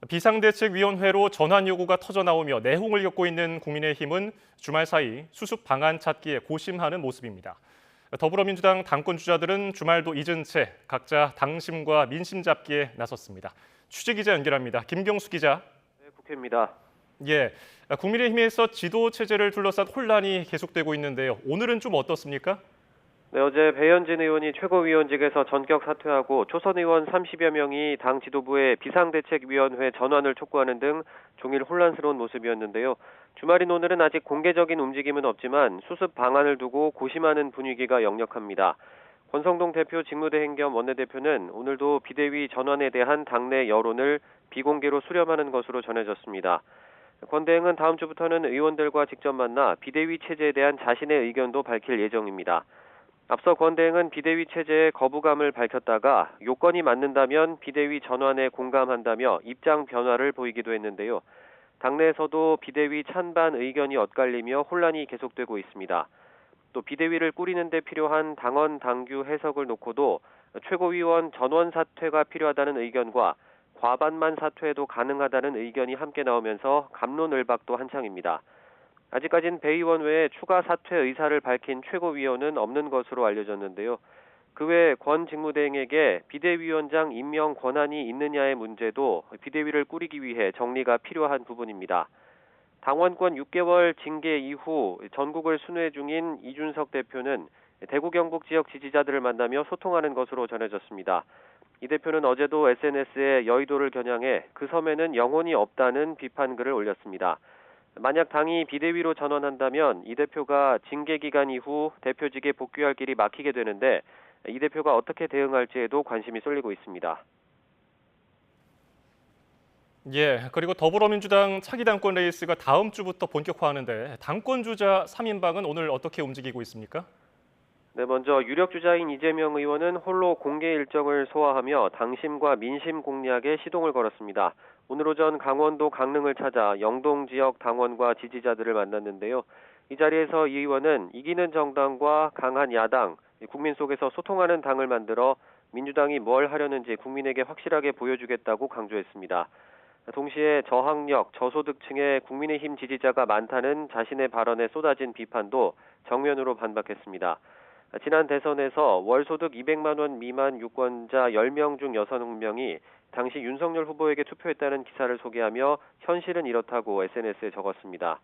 비상대책위원회로 전환 요구가 터져 나오며 내홍을 겪고 있는 국민의힘은 주말 사이 수습 방안 찾기에 고심하는 모습입니다. 더불어민주당 당권 주자들은 주말도 잊은 채 각자 당심과 민심 잡기에 나섰습니다. 취재 기자 연결합니다. 김경수 기자. 네, 국회입니다. 예, 국민의힘에서 지도 체제를 둘러싼 혼란이 계속되고 있는데요. 오늘은 좀 어떻습니까? 네, 어제 배현진 의원이 최고위원직에서 전격 사퇴하고 초선 의원 30여 명이 당 지도부의 비상대책위원회 전환을 촉구하는 등 종일 혼란스러운 모습이었는데요. 주말인 오늘은 아직 공개적인 움직임은 없지만 수습 방안을 두고 고심하는 분위기가 역력합니다. 권성동 대표 직무대행 겸 원내대표는 오늘도 비대위 전환에 대한 당내 여론을 비공개로 수렴하는 것으로 전해졌습니다. 권 대행은 다음 주부터는 의원들과 직접 만나 비대위 체제에 대한 자신의 의견도 밝힐 예정입니다. 앞서 권 대행은 비대위 체제에 거부감을 밝혔다가 요건이 맞는다면 비대위 전환에 공감한다며 입장 변화를 보이기도 했는데요. 당내에서도 비대위 찬반 의견이 엇갈리며 혼란이 계속되고 있습니다. 또 비대위를 꾸리는 데 필요한 당원 당규 해석을 놓고도 최고위원 전원 사퇴가 필요하다는 의견과 과반만 사퇴해도 가능하다는 의견이 함께 나오면서 갑론을박도 한창입니다. 아직까진 배 의원 외에 추가 사퇴 의사를 밝힌 최고위원은 없는 것으로 알려졌는데요. 그 외 권 직무대행에게 비대위원장 임명 권한이 있느냐의 문제도 비대위를 꾸리기 위해 정리가 필요한 부분입니다. 당원권 6개월 징계 이후 전국을 순회 중인 이준석 대표는 대구 경북 지역 지지자들을 만나며 소통하는 것으로 전해졌습니다. 이 대표는 어제도 SNS에 여의도를 겨냥해 그 섬에는 영혼이 없다는 비판글을 올렸습니다. 만약 당이 비대위로 전환한다면 이 대표가 징계 기간 이후 대표직에 복귀할 길이 막히게 되는데 이 대표가 어떻게 대응할지에도 관심이 쏠리고 있습니다. 예, 그리고 더불어민주당 차기 당권 레이스가 다음 주부터 본격화하는데 당권 주자 3인방은 오늘 어떻게 움직이고 있습니까? 네, 먼저 유력 주자인 이재명 의원은 홀로 공개 일정을 소화하며 당심과 민심 공략에 시동을 걸었습니다. 오늘 오전 강원도 강릉을 찾아 영동 지역 당원과 지지자들을 만났는데요. 이 자리에서 이 의원은 이기는 정당과 강한 야당, 국민 속에서 소통하는 당을 만들어 민주당이 뭘 하려는지 국민에게 확실하게 보여주겠다고 강조했습니다. 동시에 저학력, 저소득층의 국민의힘 지지자가 많다는 자신의 발언에 쏟아진 비판도 정면으로 반박했습니다. 지난 대선에서 월소득 200만 원 미만 유권자 10명 중 6명이 당시 윤석열 후보에게 투표했다는 기사를 소개하며 현실은 이렇다고 SNS에 적었습니다.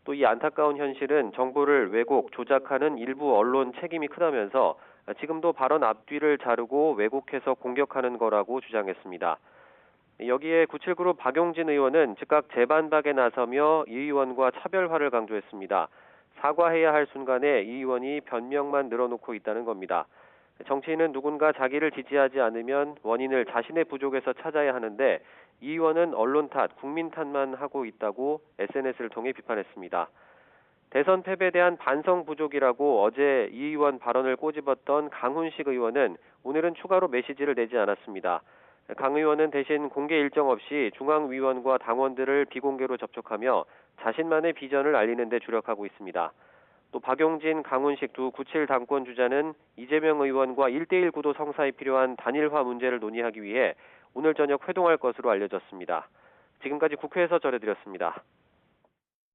또 이 안타까운 현실은 정보를 왜곡, 조작하는 일부 언론 책임이 크다면서 지금도 발언 앞뒤를 자르고 왜곡해서 공격하는 거라고 주장했습니다. 여기에 97그룹 박용진 의원은 즉각 재반박에 나서며 이 의원과 차별화를 강조했습니다. 사과해야 할 순간에 이 의원이 변명만 늘어놓고 있다는 겁니다. 정치인은 누군가 자기를 지지하지 않으면 원인을 자신의 부족에서 찾아야 하는데 이 의원은 언론 탓, 국민 탓만 하고 있다고 SNS를 통해 비판했습니다. 대선 패배에 대한 반성 부족이라고 어제 이 의원 발언을 꼬집었던 강훈식 의원은 오늘은 추가로 메시지를 내지 않았습니다. 강 의원은 대신 공개 일정 없이 중앙위원과 당원들을 비공개로 접촉하며 자신만의 비전을 알리는 데 주력하고 있습니다. 또 박용진, 강훈식 두 97 당권 주자는 이재명 의원과 1대1 구도 성사에 필요한 단일화 문제를 논의하기 위해 오늘 저녁 회동할 것으로 알려졌습니다. 지금까지 국회에서 전해드렸습니다.